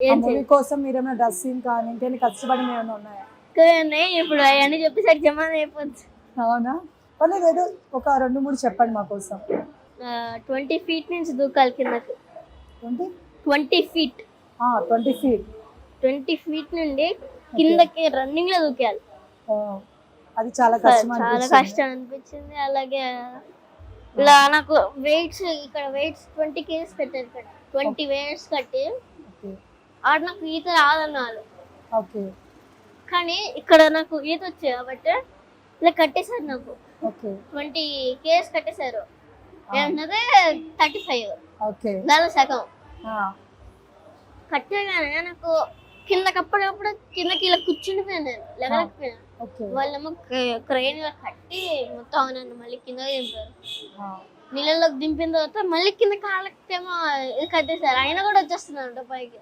ఆ ఏం మూవీ కోసం మీరేమైనా డ్రెస్సింగ్ కానీ ఇంకేమైనా కష్టపడినవి ఏమైనా ఉన్నాయా? చేయను. ఇప్పుడు అవన్నీ చెప్పేసరికి జమాన్ అయిపోద్ది. అవునా? పర్లేదు ఏదో ఒక 2, 3 చెప్పండి మా కోసం. 20 ఫీట్ నుంచి దూకాలి కిందకి. 20 20 ఫీట్ 20 ఫీట్. 20 ఫీట్ నుండి కిందకి రన్నింగ్ లో దూకాలి. అది చాలా కష్టం చాలా అనిపించింది. కష్టం అనిపించింది. అలాగే ఇలా నాకు వెయిట్స్ ఇక్కడ వెయిట్స్ 20 కేజీస్ పెట్టారు. ఇక్కడ 20 వెయిట్స్ కట్టి ఓకే. ఆడ నాకు ఈత రాదన్నారు. ఓకే. కానీ ఇక్కడ నాకు ఈత వచ్చాయి కాబట్టి ఇలా కట్టేశారు నాకు. ఓకే. 20 కేజీస్ కట్టేశారు. ఏంటంటే 35. ఓకే. దాని సగం ఆ! కట్టగానే నాకు కిందకి అప్పటికప్పుడు కిందకి ఇలా కూర్చుండిపోయాను నేను లేకపోయినా. ఓకే. వాళ్ళేమో క్రెయిన్ గా కట్టి మొత్తం నన్ను మళ్ళీ కిందకి దింపారు. ఆ! నీళ్ళలోకి దింపిన తర్వాత మళ్ళీ కింద కాళ్ళకేమో ఇది కట్టేశారు. అయినా కూడా వచ్చేస్తున్నాను పైకి.